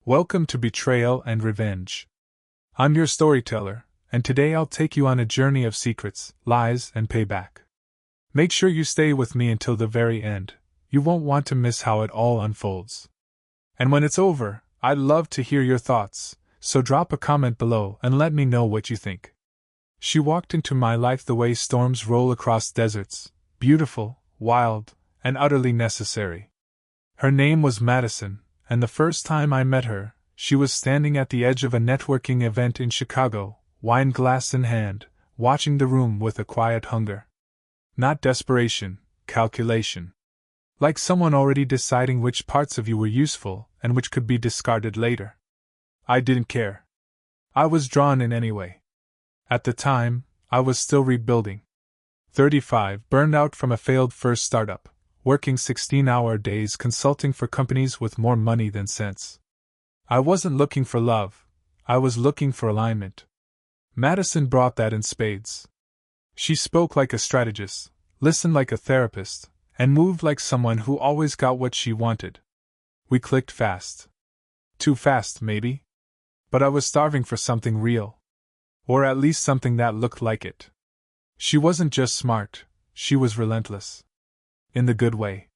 Welcome to Betrayal and Revenge. I'm your storyteller, and today I'll take you on a journey of secrets, lies, and payback. Make sure you stay with me until the very end. You won't want to miss how it all unfolds. And when it's over, I'd love to hear your thoughts, so drop a comment below and let me know what you think. She walked into my life the way storms roll across deserts, beautiful, wild, and utterly necessary. Her name was Madison, and the first time I met her, she was standing at the edge of a networking event in Chicago, wine glass in hand, watching the room with a quiet hunger. Not desperation, calculation. Like someone already deciding which parts of you were useful and which could be discarded later. I didn't care. I was drawn in anyway. At the time, I was still rebuilding. 35, burned out from a failed first startup, working 16-hour days consulting for companies with more money than sense. I wasn't looking for love, I was looking for alignment. Madison brought that in spades. She spoke like a strategist, listened like a therapist, and moved like someone who always got what she wanted. We clicked fast. Too fast, maybe? But I was starving for something real. Or at least something that looked like it. She wasn't just smart, she was relentless. In the good way.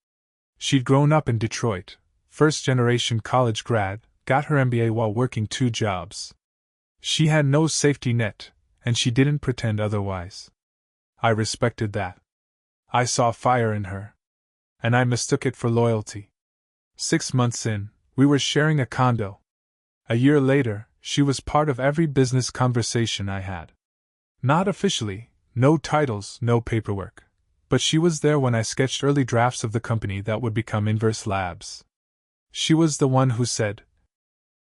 She'd grown up in Detroit, first-generation college grad, got her MBA while working 2 jobs. She had no safety net, and she didn't pretend otherwise. I respected that. I saw fire in her. And I mistook it for loyalty. 6 months in, we were sharing a condo. A year later, she was part of every business conversation I had. Not officially, no titles, no paperwork. But she was there when I sketched early drafts of the company that would become Inverse Labs. She was the one who said,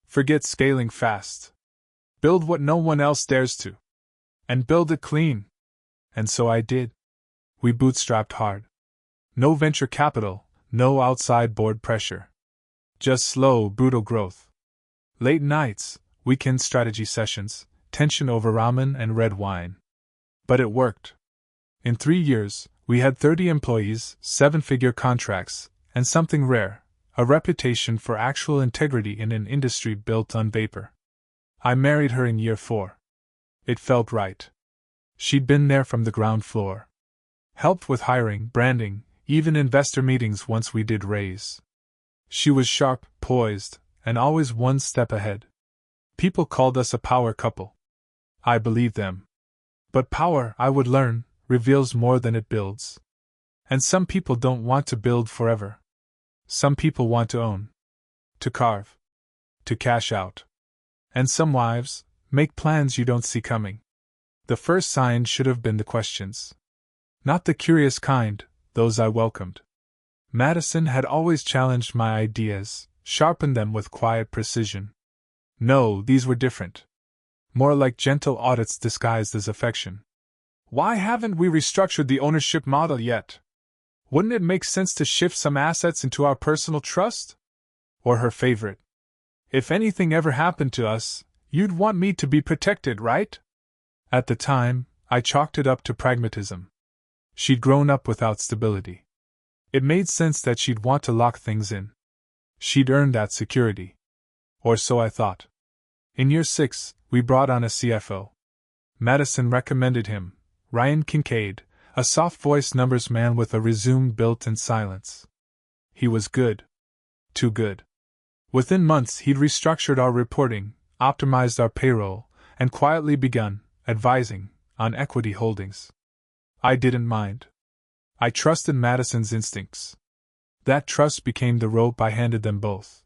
"Forget scaling fast. Build what no one else dares to. And build it clean." And so I did. We bootstrapped hard. No venture capital, no outside board pressure. Just slow, brutal growth. Late nights, weekend strategy sessions, tension over ramen and red wine. But it worked. In 3 years, we had 30 employees, 7-figure contracts, and something rare, a reputation for actual integrity in an industry built on vapor. I married her in year 4. It felt right. She'd been there from the ground floor. Helped with hiring, branding, even investor meetings once we did raise. She was sharp, poised, and always one step ahead. People called us a power couple. I believed them. But power, I would learn, reveals more than it builds. And some people don't want to build forever. Some people want to own. To carve. To cash out. And some wives make plans you don't see coming. The first sign should have been the questions. Not the curious kind, those I welcomed. Madison had always challenged my ideas, sharpened them with quiet precision. No, these were different. More like gentle audits disguised as affection. "Why haven't we restructured the ownership model yet? Wouldn't it make sense to shift some assets into our personal trust?" Or her favorite, "If anything ever happened to us, you'd want me to be protected, right?" At the time, I chalked it up to pragmatism. She'd grown up without stability. It made sense that she'd want to lock things in. She'd earned that security. Or so I thought. In year 6, we brought on a CFO. Madison recommended him, Ryan Kincaid, a soft-voiced numbers man with a resume built in silence. He was good. Too good. Within months he'd restructured our reporting, optimized our payroll, and quietly begun advising on equity holdings. I didn't mind. I trusted Madison's instincts. That trust became the rope I handed them both.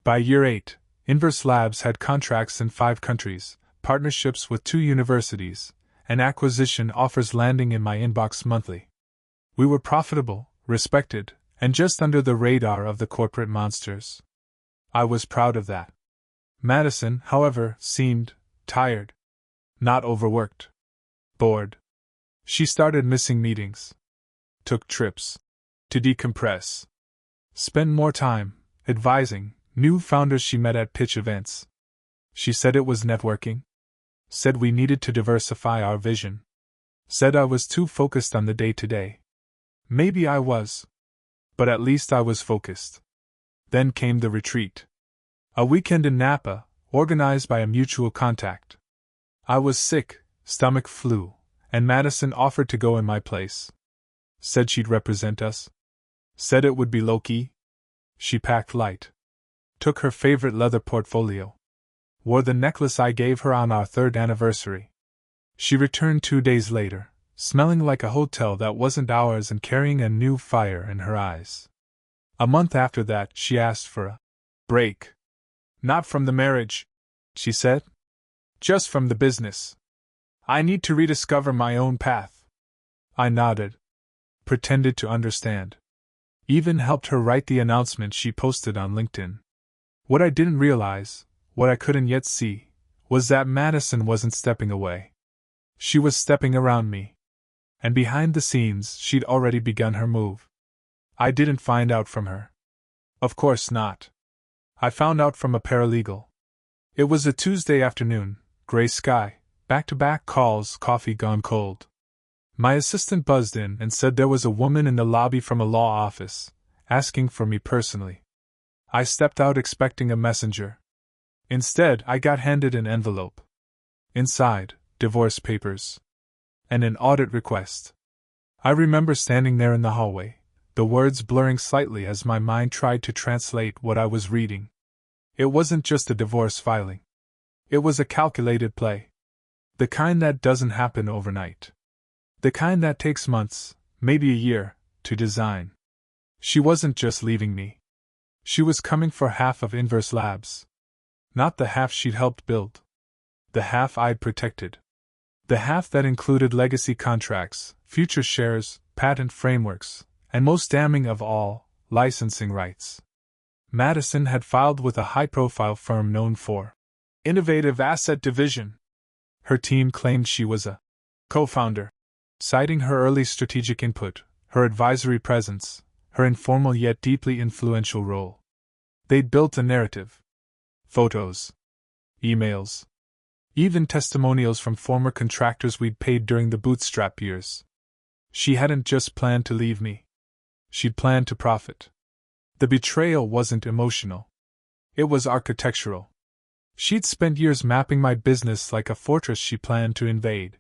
By year 8, Inverse Labs had contracts in 5 countries, partnerships with 2 universities, and acquisition offers landing in my inbox monthly. We were profitable, respected, and just under the radar of the corporate monsters. I was proud of that. Madison, however, seemed tired. Not overworked. Bored. She started missing meetings. Took trips. To decompress. Spend more time, advising, new founders she met at pitch events. She said it was networking. Said we needed to diversify our vision. Said I was too focused on the day-to-day. Maybe I was. But at least I was focused. Then came the retreat. A weekend in Napa, organized by a mutual contact. I was sick, stomach flu, and Madison offered to go in my place. Said she'd represent us. Said it would be low-key. She packed light. Took her favorite leather portfolio. Wore the necklace I gave her on our 3rd anniversary. She returned 2 days later, smelling like a hotel that wasn't ours and carrying a new fire in her eyes. A month after that, she asked for a break. Not from the marriage, she said. Just from the business. I need to rediscover my own path. I nodded. Pretended to understand. Even helped her write the announcement she posted on LinkedIn. What I didn't realize, what I couldn't yet see, was that Madison wasn't stepping away. She was stepping around me. And behind the scenes, she'd already begun her move. I didn't find out from her. Of course not. I found out from a paralegal. It was a Tuesday afternoon, gray sky, back-to-back calls, coffee gone cold. My assistant buzzed in and said there was a woman in the lobby from a law office, asking for me personally. I stepped out expecting a messenger. Instead, I got handed an envelope. Inside, divorce papers. And an audit request. I remember standing there in the hallway, the words blurring slightly as my mind tried to translate what I was reading. It wasn't just a divorce filing. It was a calculated play. The kind that doesn't happen overnight. The kind that takes months, maybe a year, to design. She wasn't just leaving me. She was coming for half of Inverse Labs. Not the half she'd helped build. The half I'd protected. The half that included legacy contracts, future shares, patent frameworks, and most damning of all, licensing rights. Madison had filed with a high-profile firm known for innovative asset division. Her team claimed she was a co-founder, citing her early strategic input, her advisory presence, her informal yet deeply influential role. They'd built a narrative. Photos. Emails. Even testimonials from former contractors we'd paid during the bootstrap years. She hadn't just planned to leave me. She'd planned to profit. The betrayal wasn't emotional. It was architectural. She'd spent years mapping my business like a fortress she planned to invade.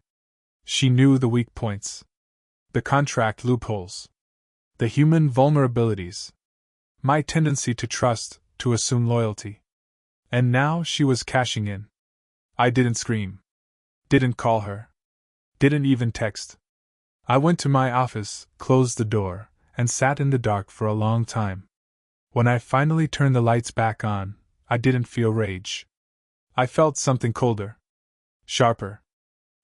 She knew the weak points. The contract loopholes. The human vulnerabilities. My tendency to trust, to assume loyalty. And now she was cashing in. I didn't scream. Didn't call her. Didn't even text. I went to my office, closed the door, and sat in the dark for a long time. When I finally turned the lights back on, I didn't feel rage. I felt something colder. Sharper.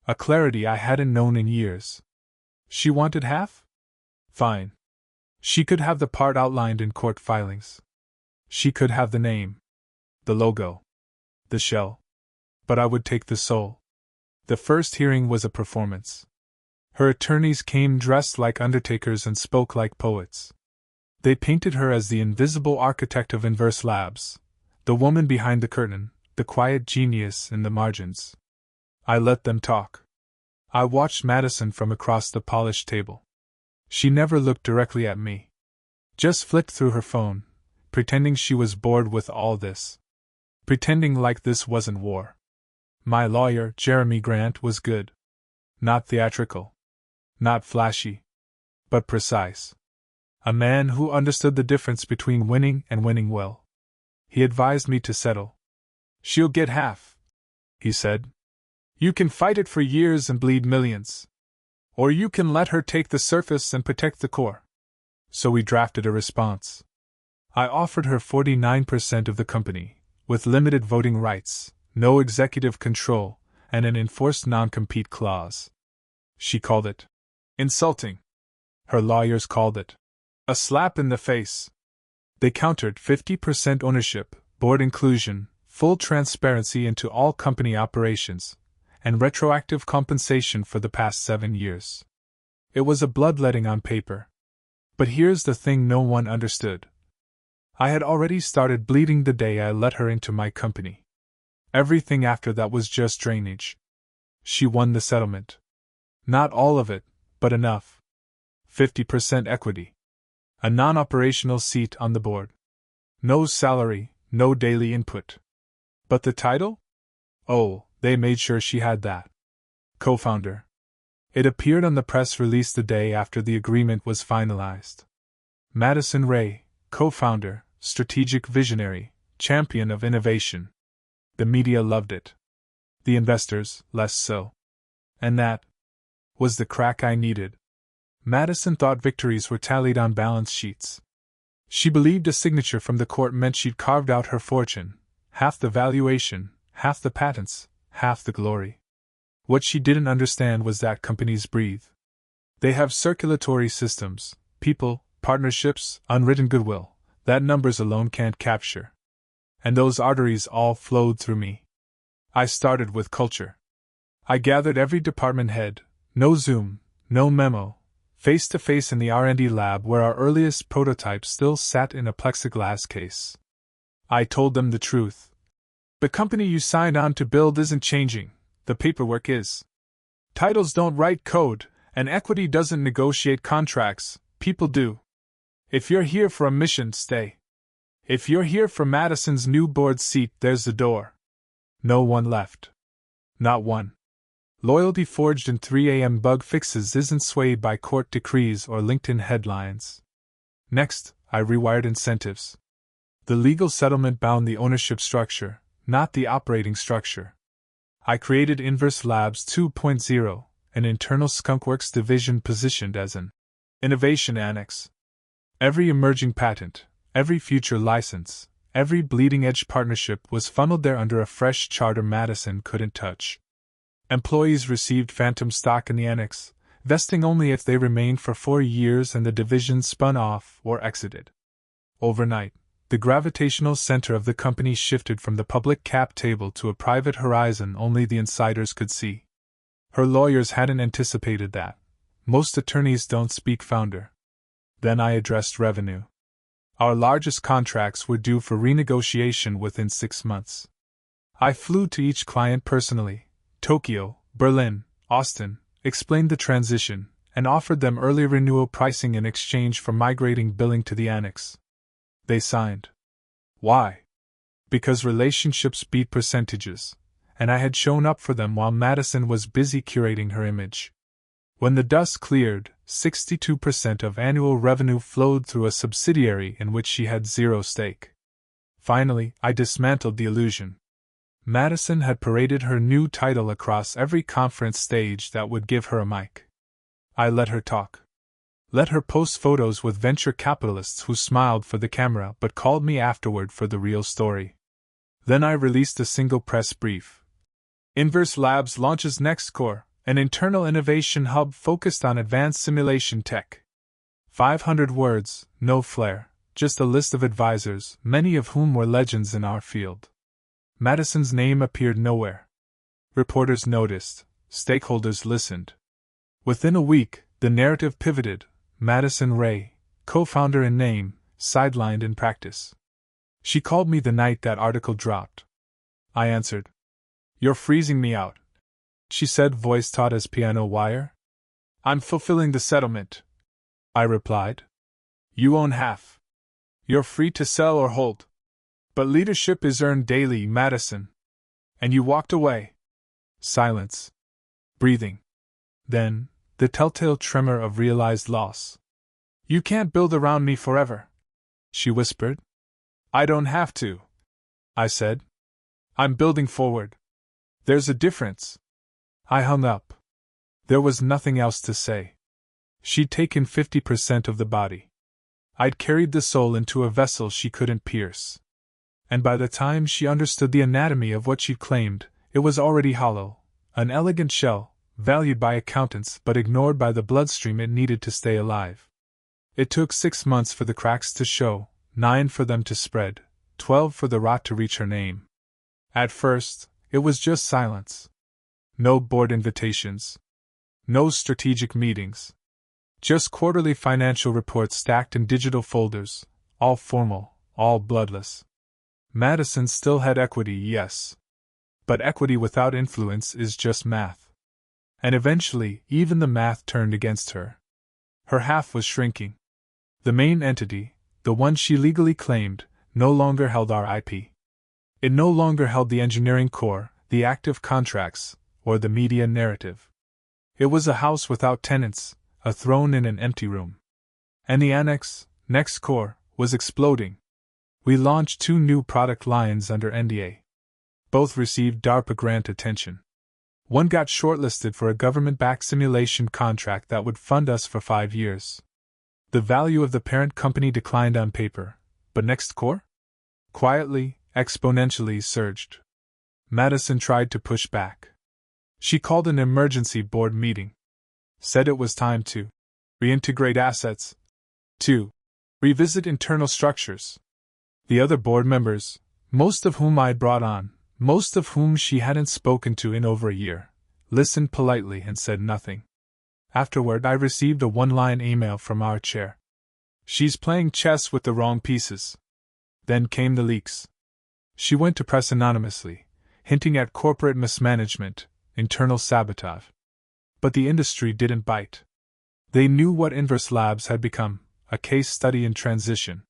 A clarity I hadn't known in years. She wanted half? Fine. She could have the part outlined in court filings. She could have the name. The logo. The shell. But I would take the soul. The first hearing was a performance. Her attorneys came dressed like undertakers and spoke like poets. They painted her as the invisible architect of Inverse Labs, the woman behind the curtain, the quiet genius in the margins. I let them talk. I watched Madison from across the polished table. She never looked directly at me. Just flicked through her phone, pretending she was bored with all this. Pretending like this wasn't war. My lawyer, Jeremy Grant, was good. Not theatrical. Not flashy. But precise. A man who understood the difference between winning and winning well. He advised me to settle. She'll get half, he said. You can fight it for years and bleed millions. Or you can let her take the surface and protect the core. So we drafted a response. I offered her 49% of the company, with limited voting rights, no executive control, and an enforced non-compete clause. She called it insulting. Her lawyers called it a slap in the face. They countered 50% ownership, board inclusion, full transparency into all company operations, and retroactive compensation for the past 7 years. It was a bloodletting on paper. But here's the thing no one understood. I had already started bleeding the day I let her into my company. Everything after that was just drainage. She won the settlement. Not all of it, but enough. 50% equity. A non-operational seat on the board. No salary, no daily input. But the title? Oh, they made sure she had that. Co-founder. It appeared on the press release the day after the agreement was finalized. Madison Ray, co-founder, strategic visionary, champion of innovation. The media loved it. The investors, less so. And that was the crack I needed. Madison thought victories were tallied on balance sheets. She believed a signature from the court meant she'd carved out her fortune, half the valuation, half the patents, half the glory. What she didn't understand was that companies breathe. They have circulatory systems, people, partnerships, unwritten goodwill, that numbers alone can't capture. And those arteries all flowed through me. I started with culture. I gathered every department head, no Zoom, no memo, face-to-face in the R&D lab where our earliest prototype still sat in a plexiglass case. I told them the truth. The company you signed on to build isn't changing. The paperwork is. Titles don't write code, and equity doesn't negotiate contracts, people do. If you're here for a mission, stay. If you're here for Madison's new board seat, there's the door. No one left. Not one. Loyalty forged in 3 a.m. bug fixes isn't swayed by court decrees or LinkedIn headlines. Next, I rewired incentives. The legal settlement bound the ownership structure, not the operating structure. I created Inverse Labs 2.0, an internal skunkworks division positioned as an innovation annex. Every emerging patent, every future license, every bleeding-edge partnership was funneled there under a fresh charter Madison couldn't touch. Employees received phantom stock in the annex, vesting only if they remained for 4 years and the division spun off or exited. Overnight, the gravitational center of the company shifted from the public cap table to a private horizon only the insiders could see. Her lawyers hadn't anticipated that. Most attorneys don't speak founder. Then I addressed revenue. Our largest contracts were due for renegotiation within 6 months. I flew to each client personally, Tokyo, Berlin, Austin, explained the transition, and offered them early renewal pricing in exchange for migrating billing to the annex. They signed. Why? Because relationships beat percentages, and I had shown up for them while Madison was busy curating her image. When the dust cleared, 62% of annual revenue flowed through a subsidiary in which she had zero stake. Finally, I dismantled the illusion. Madison had paraded her new title across every conference stage that would give her a mic. I let her talk. Let her post photos with venture capitalists who smiled for the camera but called me afterward for the real story. Then I released a single press brief. Inverse Labs launches NextCore, an internal innovation hub focused on advanced simulation tech. 500 words, no flair, just a list of advisors, many of whom were legends in our field. Madison's name appeared nowhere. Reporters noticed, stakeholders listened. Within a week, the narrative pivoted. Madison Ray, co-founder in name, sidelined in practice. She called me the night that article dropped. I answered. "You're freezing me out," she said, voice taut as piano wire. "I'm fulfilling the settlement," I replied. "You own half. You're free to sell or hold. But leadership is earned daily, Madison." And you walked away. Silence. Breathing. Then, the telltale tremor of realized loss. "You can't build around me forever," she whispered. "I don't have to," I said. "I'm building forward. There's a difference." I hung up. There was nothing else to say. She'd taken 50% of the body. I'd carried the soul into a vessel she couldn't pierce. And by the time she understood the anatomy of what she'd claimed, it was already hollow, an elegant shell, valued by accountants but ignored by the bloodstream it needed to stay alive. It took 6 months for the cracks to show, 9 for them to spread, 12 for the rot to reach her name. At first, it was just silence. No board invitations. No strategic meetings. Just quarterly financial reports stacked in digital folders, all formal, all bloodless. Madison still had equity, yes. But equity without influence is just math. And eventually, even the math turned against her. Her half was shrinking. The main entity, the one she legally claimed, no longer held our IP. It no longer held the engineering core, the active contracts, or the media narrative. It was a house without tenants, a throne in an empty room. And the annex, next core, was exploding. We launched 2 new product lines under NDA. Both received DARPA grant attention. One got shortlisted for a government-backed simulation contract that would fund us for 5 years. The value of the parent company declined on paper, but next core? Quietly, exponentially surged. Madison tried to push back. She called an emergency board meeting. Said it was time to reintegrate assets, to revisit internal structures. The other board members, most of whom I'd brought on, most of whom she hadn't spoken to in over a year, listened politely and said nothing. Afterward, I received a 1-line email from our chair. She's playing chess with the wrong pieces. Then came the leaks. She went to press anonymously, hinting at corporate mismanagement, internal sabotage. But the industry didn't bite. They knew what Inverse Labs had become, a case study in transition.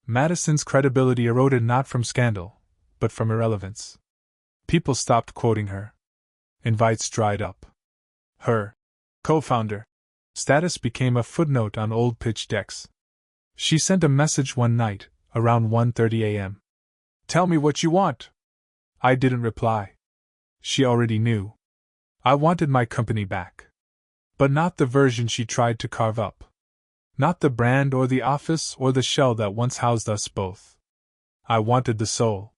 Madison's credibility eroded not from scandal, but from irrelevance. People stopped quoting her. Invites dried up. Her co-founder status became a footnote on old pitch decks. She sent a message one night, around 1:30 a.m. "Tell me what you want." I didn't reply. She already knew. I wanted my company back. But not the version she tried to carve up. Not the brand or the office or the shell that once housed us both. I wanted the soul.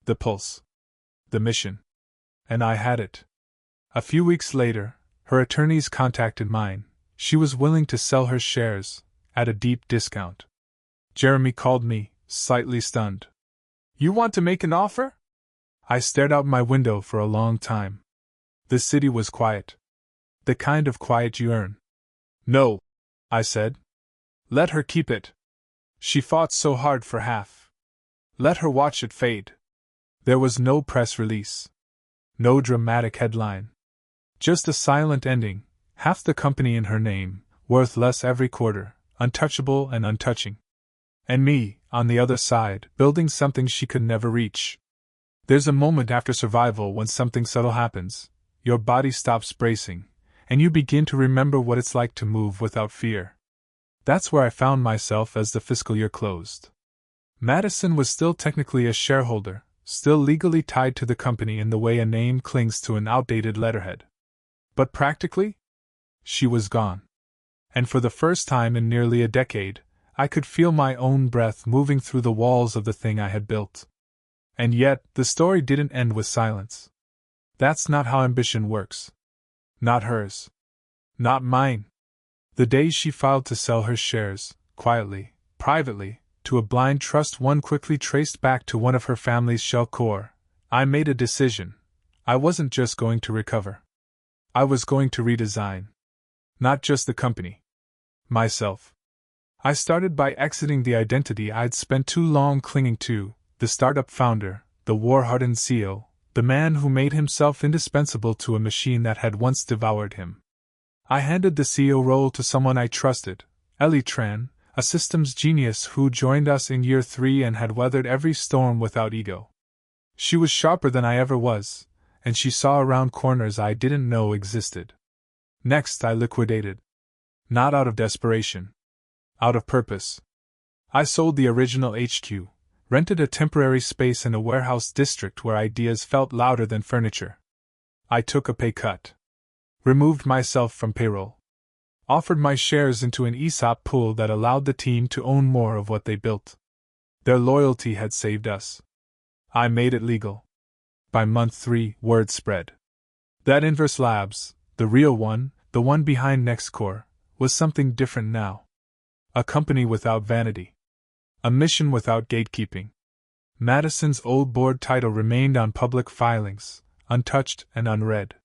The pulse. The mission. And I had it. A few weeks later, her attorneys contacted mine. She was willing to sell her shares, at a deep discount. Jeremy called me, slightly stunned. "You want to make an offer?" I stared out my window for a long time. The city was quiet. The kind of quiet you earn. "No," I said. "Let her keep it. She fought so hard for half. Let her watch it fade." There was no press release. No dramatic headline. Just a silent ending, half the company in her name, worth less every quarter, untouchable and untouching. And me, on the other side, building something she could never reach. There's a moment after survival when something subtle happens, your body stops bracing, and you begin to remember what it's like to move without fear. That's where I found myself as the fiscal year closed. Madison was still technically a shareholder, still legally tied to the company in the way a name clings to an outdated letterhead. But practically? She was gone. And for the first time in nearly a decade, I could feel my own breath moving through the walls of the thing I had built. And yet, the story didn't end with silence. That's not how ambition works. Not hers. Not mine. The day she filed to sell her shares, quietly, privately, to a blind trust one quickly traced back to one of her family's shell core, I made a decision. I wasn't just going to recover. I was going to redesign. Not just the company. Myself. I started by exiting the identity I'd spent too long clinging to, the startup founder, the war-hardened CEO, the man who made himself indispensable to a machine that had once devoured him. I handed the CEO role to someone I trusted, Ellie Tran, a systems genius who joined us in year 3 and had weathered every storm without ego. She was sharper than I ever was, and she saw around corners I didn't know existed. Next, I liquidated. Not out of desperation. Out of purpose. I sold the original HQ, rented a temporary space in a warehouse district where ideas felt louder than furniture. I took a pay cut. Removed myself from payroll. Offered my shares into an ESOP pool that allowed the team to own more of what they built. Their loyalty had saved us. I made it legal. By month 3, word spread. That Inverse Labs, the real one, the one behind NextCore, was something different now. A company without vanity. A mission without gatekeeping. Madison's old board title remained on public filings, untouched and unread.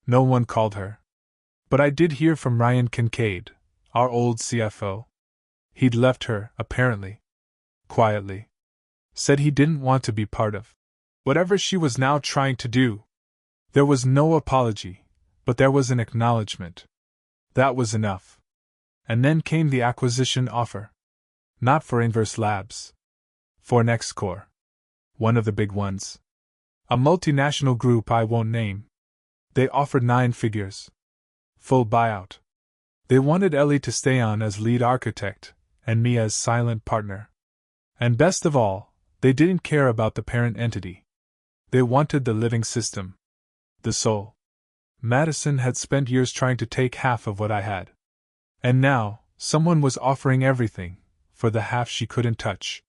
No one called her. But I did hear from Ryan Kincaid, our old CFO. He'd left her, apparently. Quietly. Said he didn't want to be part of whatever she was now trying to do. There was no apology, but there was an acknowledgement. That was enough. And then came the acquisition offer. Not for Inverse Labs. For next core. One of the big ones. A multinational group I won't name. They offered 9 figures. Full buyout. They wanted Ellie to stay on as lead architect, and me as silent partner. And best of all, they didn't care about the parent entity. They wanted the living system. The soul. Madison had spent years trying to take half of what I had. And now, someone was offering everything, for the half she couldn't touch.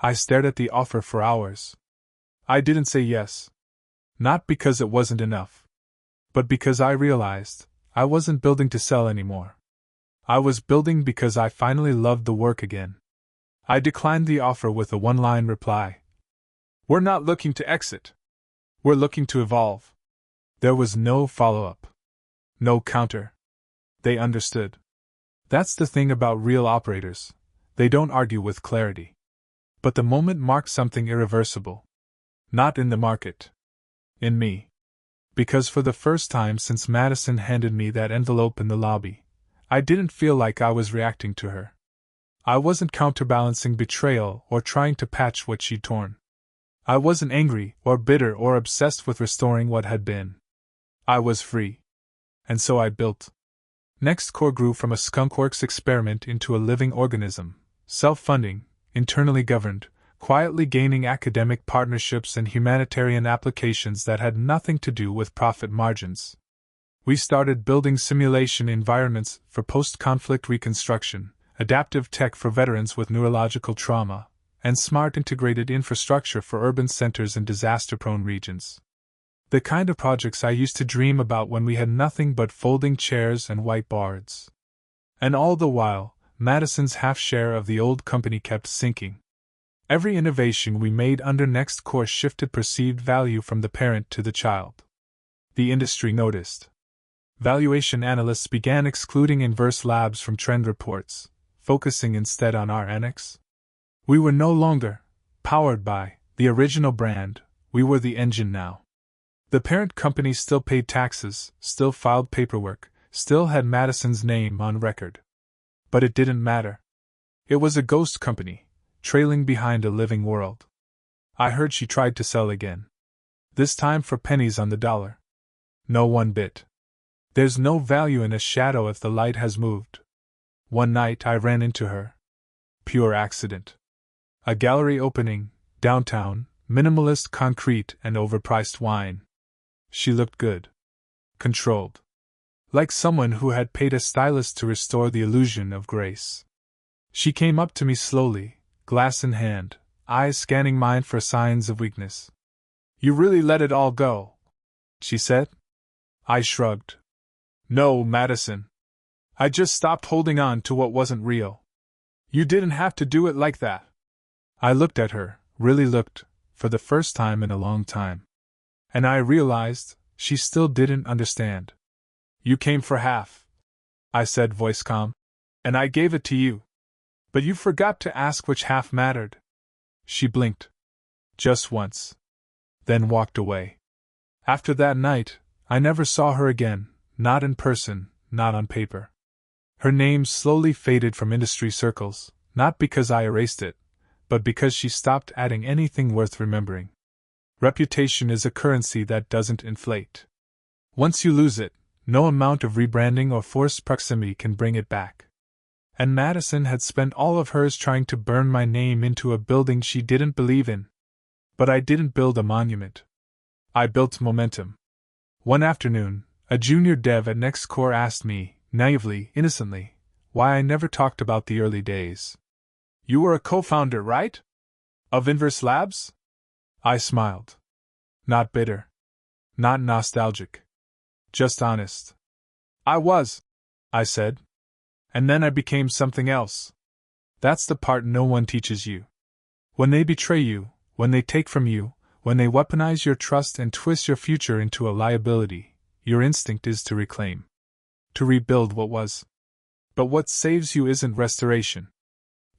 I stared at the offer for hours. I didn't say yes. Not because it wasn't enough. But because I realized I wasn't building to sell anymore. I was building because I finally loved the work again. I declined the offer with a one-line reply. We're not looking to exit. We're looking to evolve. There was no follow-up. No counter. They understood. That's the thing about real operators. They don't argue with clarity. But the moment marked something irreversible. Not in the market. In me. Because for the first time since Madison handed me that envelope in the lobby, I didn't feel like I was reacting to her. I wasn't counterbalancing betrayal or trying to patch what she'd torn. I wasn't angry or bitter or obsessed with restoring what had been. I was free. And so I built. Next Core grew from a skunkworks experiment into a living organism, self-funding, internally governed, quietly gaining academic partnerships and humanitarian applications that had nothing to do with profit margins. We started building simulation environments for post-conflict reconstruction, adaptive tech for veterans with neurological trauma, and smart integrated infrastructure for urban centers in disaster-prone regions. The kind of projects I used to dream about when we had nothing but folding chairs and whiteboards. And all the while, Madison's half share of the old company kept sinking. Every innovation we made under Next Core shifted perceived value from the parent to the child. The industry noticed. Valuation analysts began excluding inverse labs from trend reports, focusing instead on our annex. We were no longer powered by the original brand, we were the engine now. The parent company still paid taxes, still filed paperwork, still had Madison's name on record. But it didn't matter. It was a ghost company, trailing behind a living world. I heard she tried to sell again. This time for pennies on the dollar. No one bit. There's no value in a shadow if the light has moved. One night I ran into her. Pure accident. A gallery opening, downtown, minimalist concrete and overpriced wine. She looked good. Controlled. Like someone who had paid a stylist to restore the illusion of grace. She came up to me slowly, glass in hand, eyes scanning mine for signs of weakness. You really let it all go, she said. I shrugged. No, Madison. I just stopped holding on to what wasn't real. You didn't have to do it like that. I looked at her, really looked, for the first time in a long time. And I realized she still didn't understand. You came for half, I said, voice calm, and I gave it to you. But you forgot to ask which half mattered. She blinked. Just once. Then walked away. After that night, I never saw her again, not in person, not on paper. Her name slowly faded from industry circles, not because I erased it, but because she stopped adding anything worth remembering. Reputation is a currency that doesn't inflate. Once you lose it, no amount of rebranding or forced proximity can bring it back. And Madison had spent all of hers trying to burn my name into a building she didn't believe in. But I didn't build a monument. I built momentum. One afternoon, a junior dev at Next Core asked me, naively, innocently, why I never talked about the early days. You were a co-founder, right? Of Inverse Labs? I smiled. Not bitter. Not nostalgic. Just honest. I was, I said. And then I became something else. That's the part no one teaches you. When they betray you, when they take from you, when they weaponize your trust and twist your future into a liability, your instinct is to reclaim. To rebuild what was. But what saves you isn't restoration.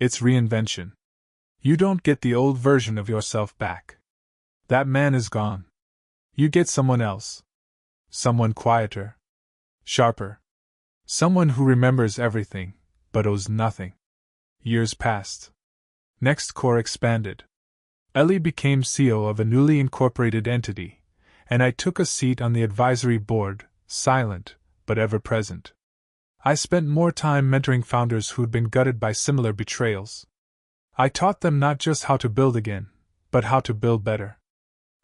It's reinvention. You don't get the old version of yourself back. That man is gone. You get someone else. Someone quieter. Sharper. Someone who remembers everything, but owes nothing. Years passed. Next core expanded. Ellie became CEO of a newly incorporated entity, and I took a seat on the advisory board, silent, but ever present. I spent more time mentoring founders who'd been gutted by similar betrayals. I taught them not just how to build again, but how to build better.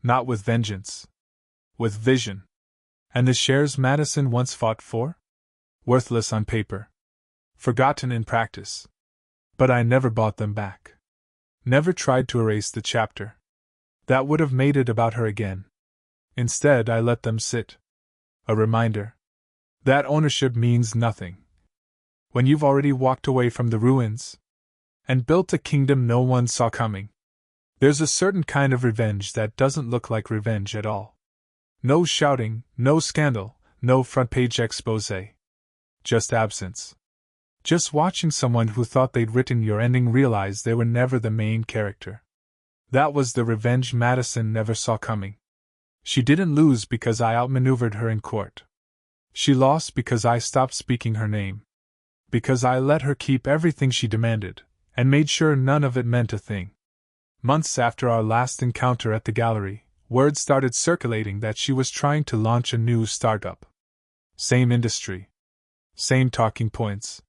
Not with vengeance. With vision. And the shares Madison once fought for? Worthless on paper. Forgotten in practice. But I never bought them back. Never tried to erase the chapter. That would have made it about her again. Instead, I let them sit. A reminder. That ownership means nothing. When you've already walked away from the ruins and built a kingdom no one saw coming. There's a certain kind of revenge that doesn't look like revenge at all. No shouting, no scandal, no front-page exposé. Just absence. Just watching someone who thought they'd written your ending realize they were never the main character. That was the revenge Madison never saw coming. She didn't lose because I outmaneuvered her in court. She lost because I stopped speaking her name. Because I let her keep everything she demanded, and made sure none of it meant a thing. Months after our last encounter at the gallery, word started circulating that she was trying to launch a new startup. Same industry. Same talking points.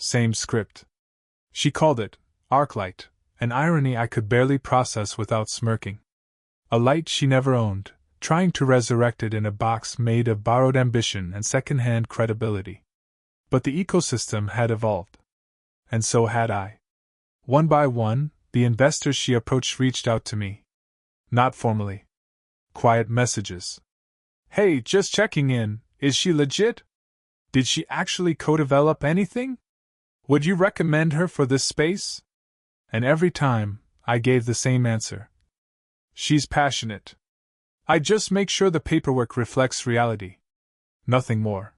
Same script. She called it Arclight, an irony I could barely process without smirking. A light she never owned, trying to resurrect it in a box made of borrowed ambition and second-hand credibility. But the ecosystem had evolved. And so had I. One by one, the investors she approached reached out to me. Not formally. Quiet messages. Hey, just checking in, is she legit? Did she actually co-develop anything? Would you recommend her for this space? And every time, I gave the same answer. She's passionate. I just make sure the paperwork reflects reality. Nothing more.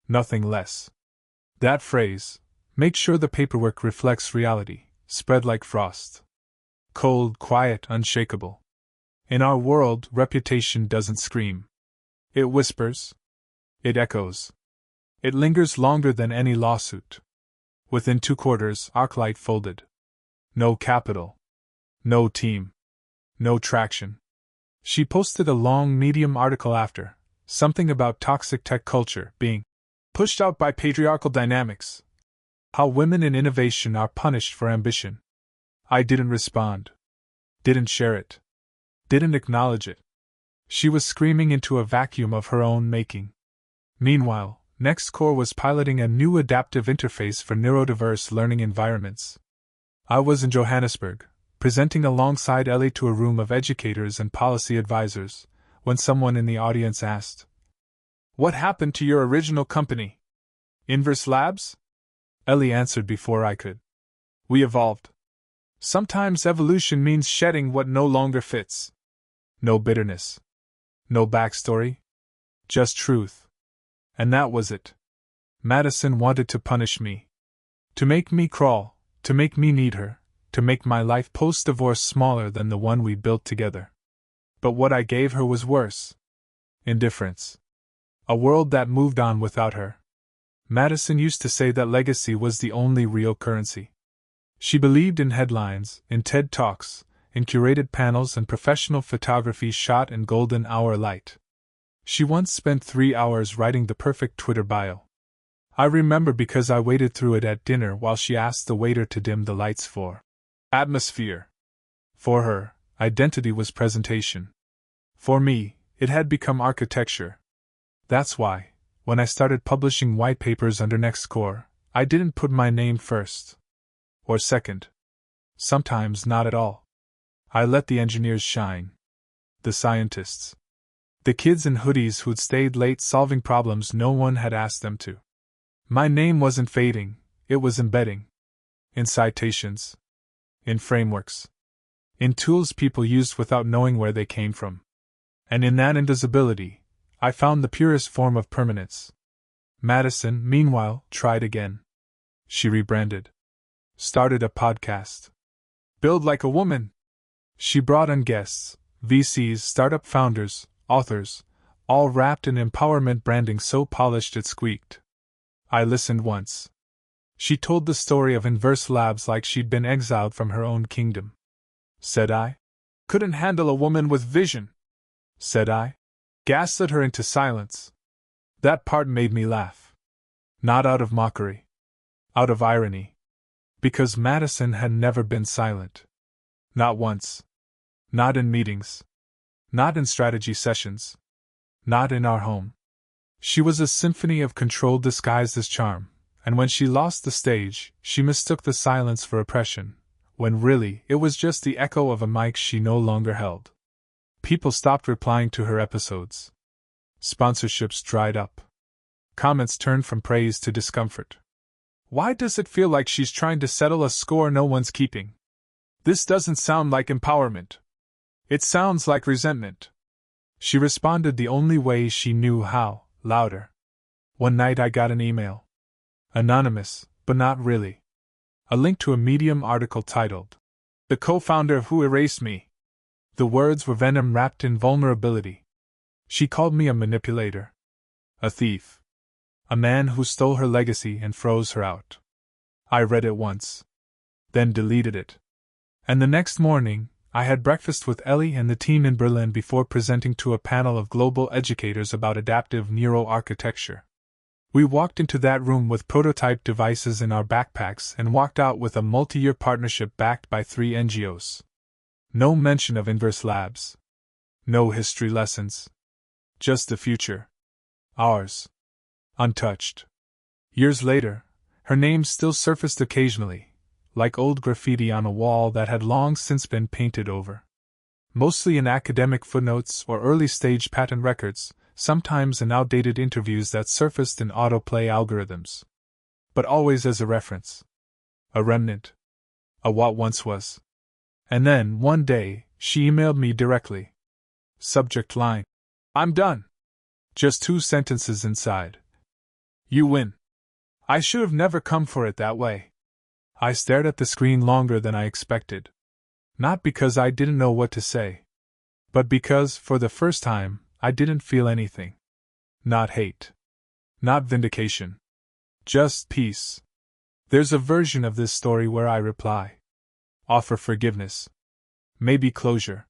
Nothing less. That phrase, make sure the paperwork reflects reality, spread like frost. Cold, quiet, unshakable. In our world, reputation doesn't scream. It whispers. It echoes. It lingers longer than any lawsuit. Within 2 quarters, Arclight folded. No capital. No team. No traction. She posted a long Medium article after, something about toxic tech culture being pushed out by patriarchal dynamics. How women in innovation are punished for ambition. I didn't respond. Didn't share it. Didn't acknowledge it. She was screaming into a vacuum of her own making. Meanwhile, NextCore was piloting a new adaptive interface for neurodiverse learning environments. I was in Johannesburg, presenting alongside Ellie to a room of educators and policy advisors, when someone in the audience asked, "What happened to your original company? Inverse Labs?" Ellie answered before I could. "We evolved. Sometimes evolution means shedding what no longer fits." No bitterness. No backstory. Just truth. And that was it. Madison wanted to punish me. To make me crawl, to make me need her, to make my life post-divorce smaller than the one we built together. But what I gave her was worse. Indifference. A world that moved on without her. Madison used to say that legacy was the only real currency. She believed in headlines, in TED Talks, in curated panels and professional photography shot in golden hour light. She once spent 3 hours writing the perfect Twitter bio. I remember because I waited through it at dinner while she asked the waiter to dim the lights for atmosphere. For her, identity was presentation. For me, it had become architecture. That's why, when I started publishing white papers under NextCore, I didn't put my name first. Or second. Sometimes not at all. I let the engineers shine. The scientists. The kids in hoodies who'd stayed late solving problems no one had asked them to. My name wasn't fading, it was embedding. In citations. In frameworks. In tools people used without knowing where they came from. And in that invisibility, I found the purest form of permanence. Madison, meanwhile, tried again. She rebranded. Started a podcast. Build like a woman. She brought on guests, VCs, startup founders, authors, all wrapped in empowerment branding so polished it squeaked. I listened once. She told the story of inverse labs like she'd been exiled from her own kingdom. Said I. Couldn't handle a woman with vision. Said I. Gaslit her into silence. That part made me laugh. Not out of mockery. Out of irony. Because Madison had never been silent. Not once. Not in meetings. Not in strategy sessions. Not in our home. She was a symphony of control disguised as charm, and when she lost the stage, she mistook the silence for oppression, when really it was just the echo of a mic she no longer held. People stopped replying to her episodes. Sponsorships dried up. Comments turned from praise to discomfort. Why does it feel like she's trying to settle a score no one's keeping? This doesn't sound like empowerment. It sounds like resentment. She responded the only way she knew how, louder. One night I got an email. Anonymous, but not really. A link to a Medium article titled, "The Co-Founder Who Erased Me." The words were venom wrapped in vulnerability. She called me a manipulator. A thief. A man who stole her legacy and froze her out. I read it once. Then deleted it. And the next morning, I had breakfast with Ellie and the team in Berlin before presenting to a panel of global educators about adaptive neuroarchitecture. We walked into that room with prototype devices in our backpacks and walked out with a multi-year partnership backed by 3 NGOs. No mention of inverse labs. No history lessons. Just the future. Ours. Untouched. Years later, her name still surfaced occasionally, like old graffiti on a wall that had long since been painted over. Mostly in academic footnotes or early-stage patent records, sometimes in outdated interviews that surfaced in autoplay algorithms. But always as a reference. A remnant. A what once was. And then, one day, she emailed me directly. Subject line. I'm done. Just 2 sentences inside. You win. I should have never come for it that way. I stared at the screen longer than I expected. Not because I didn't know what to say, but because, for the first time, I didn't feel anything. Not hate. Not vindication. Just peace. There's a version of this story where I reply. Offer forgiveness. Maybe closure.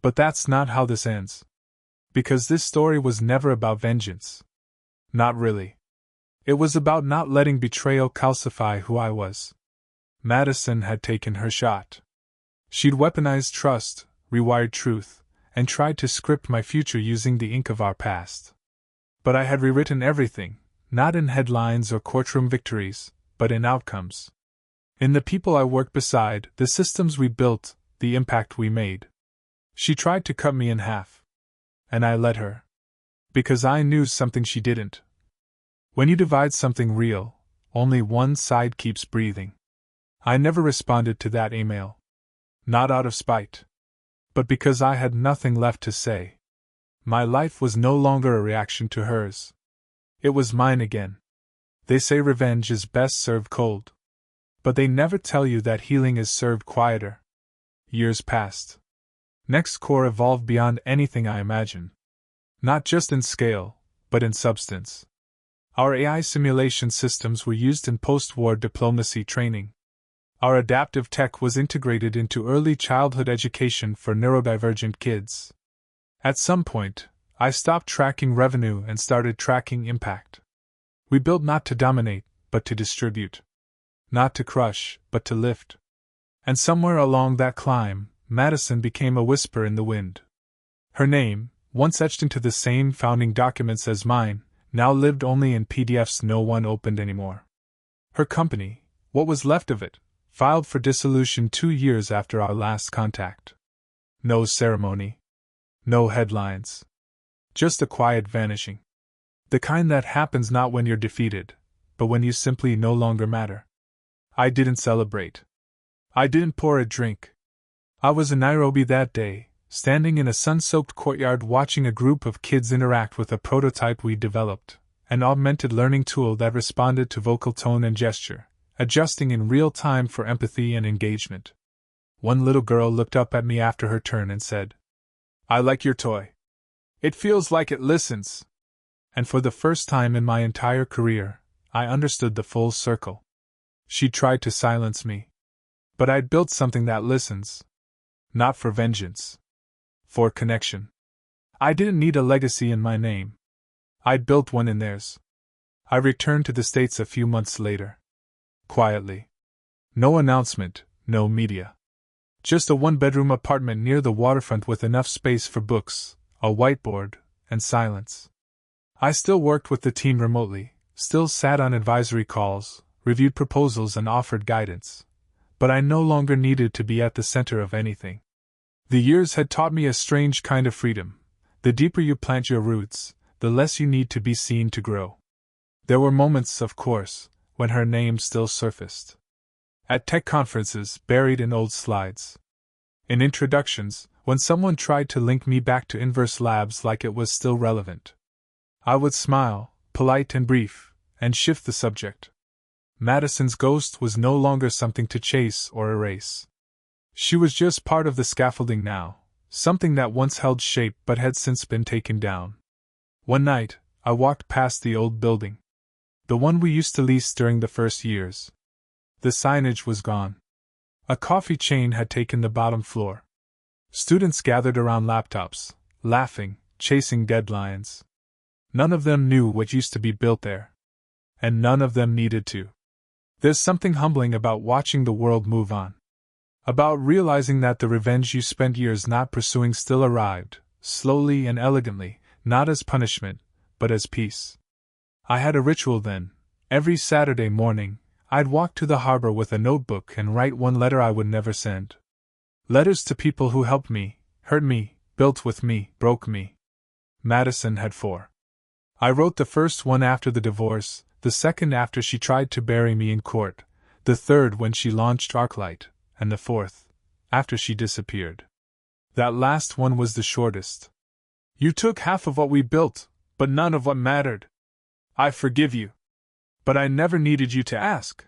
But that's not how this ends. Because this story was never about vengeance. Not really. It was about not letting betrayal calcify who I was. Madison had taken her shot. She'd weaponized trust, rewired truth, and tried to script my future using the ink of our past. But I had rewritten everything, not in headlines or courtroom victories, but in outcomes. In the people I worked beside, the systems we built, the impact we made. She tried to cut me in half. And I let her. Because I knew something she didn't. When you divide something real, only one side keeps breathing. I never responded to that email. Not out of spite. But because I had nothing left to say. My life was no longer a reaction to hers. It was mine again. They say revenge is best served cold. But they never tell you that healing is served quieter. Years passed. Next Core evolved beyond anything I imagined. Not just in scale, but in substance. Our AI simulation systems were used in post-war diplomacy training. Our adaptive tech was integrated into early childhood education for neurodivergent kids. At some point, I stopped tracking revenue and started tracking impact. We built not to dominate, but to distribute. Not to crush, but to lift. And somewhere along that climb, Madison became a whisper in the wind. Her name, once etched into the same founding documents as mine, now lived only in PDFs no one opened anymore. Her company, what was left of it, filed for dissolution 2 years after our last contact. No ceremony. No headlines. Just a quiet vanishing. The kind that happens not when you're defeated, but when you simply no longer matter. I didn't celebrate. I didn't pour a drink. I was in Nairobi that day, standing in a sun-soaked courtyard watching a group of kids interact with a prototype we developed, an augmented learning tool that responded to vocal tone and gesture, adjusting in real time for empathy and engagement. One little girl looked up at me after her turn and said, "I like your toy. It feels like it listens." And for the first time in my entire career, I understood the full circle. She tried to silence me. But I'd built something that listens. Not for vengeance. For connection. I didn't need a legacy in my name. I'd built one in theirs. I returned to the States a few months later. Quietly. No announcement, no media. Just a one-bedroom apartment near the waterfront with enough space for books, a whiteboard, and silence. I still worked with the team remotely, still sat on advisory calls, reviewed proposals and offered guidance. But I no longer needed to be at the center of anything. The years had taught me a strange kind of freedom. The deeper you plant your roots, the less you need to be seen to grow. There were moments, of course, when her name still surfaced. At tech conferences, buried in old slides. In introductions, when someone tried to link me back to Inverse Labs like it was still relevant. I would smile, polite and brief, and shift the subject. Madison's ghost was no longer something to chase or erase. She was just part of the scaffolding now, something that once held shape but had since been taken down. One night, I walked past the old building. The one we used to lease during the first years. The signage was gone. A coffee chain had taken the bottom floor. Students gathered around laptops, laughing, chasing deadlines. None of them knew what used to be built there. And none of them needed to. There's something humbling about watching the world move on. About realizing that the revenge you spent years not pursuing still arrived, slowly and elegantly, not as punishment, but as peace. I had a ritual then. Every Saturday morning, I'd walk to the harbor with a notebook and write one letter I would never send. Letters to people who helped me, hurt me, built with me, broke me. Madison had 4. I wrote the first one after the divorce, the second after she tried to bury me in court, the third when she launched Arclight, and the fourth, after she disappeared. That last one was the shortest. You took half of what we built, but none of what mattered. I forgive you. But I never needed you to ask.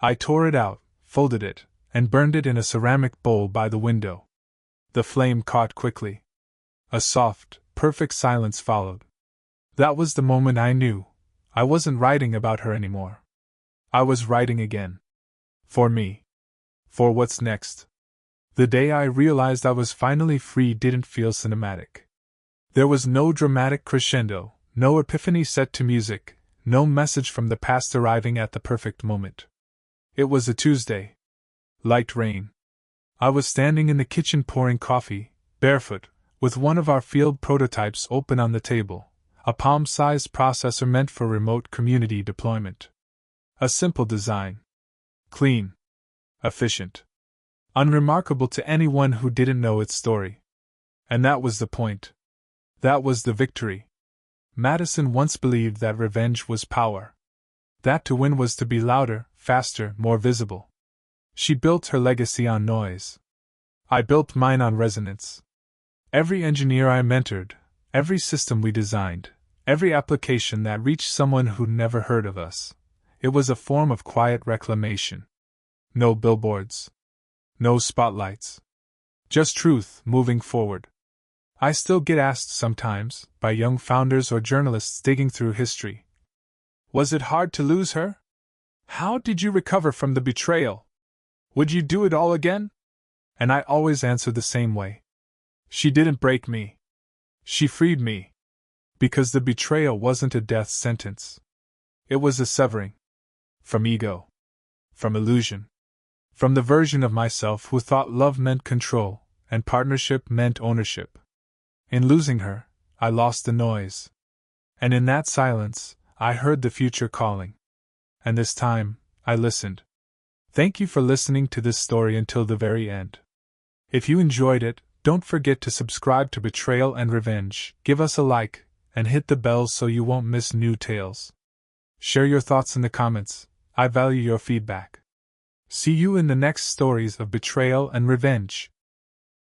I tore it out, folded it, and burned it in a ceramic bowl by the window. The flame caught quickly. A soft, perfect silence followed. That was the moment I knew. I wasn't writing about her anymore. I was writing again. For me. For what's next. The day I realized I was finally free didn't feel cinematic. There was no dramatic crescendo, no epiphany set to music, no message from the past arriving at the perfect moment. It was a Tuesday. Light rain. I was standing in the kitchen pouring coffee, barefoot, with one of our field prototypes open on the table, a palm-sized processor meant for remote community deployment. A simple design. Clean. Efficient. Unremarkable to anyone who didn't know its story. And that was the point. That was the victory. Madison once believed that revenge was power. That to win was to be louder, faster, more visible. She built her legacy on noise. I built mine on resonance. Every engineer I mentored, every system we designed, every application that reached someone who'd never heard of us, it was a form of quiet reclamation. No billboards. No spotlights. Just truth moving forward. I still get asked sometimes, by young founders or journalists digging through history. Was it hard to lose her? How did you recover from the betrayal? Would you do it all again? And I always answer the same way. She didn't break me. She freed me. Because the betrayal wasn't a death sentence. It was a severing. From ego. From illusion. From the version of myself who thought love meant control, and partnership meant ownership. In losing her, I lost the noise. And in that silence, I heard the future calling. And this time, I listened. Thank you for listening to this story until the very end. If you enjoyed it, don't forget to subscribe to Betrayal and Revenge, give us a like, and hit the bell so you won't miss new tales. Share your thoughts in the comments. I value your feedback. See you in the next stories of Betrayal and Revenge.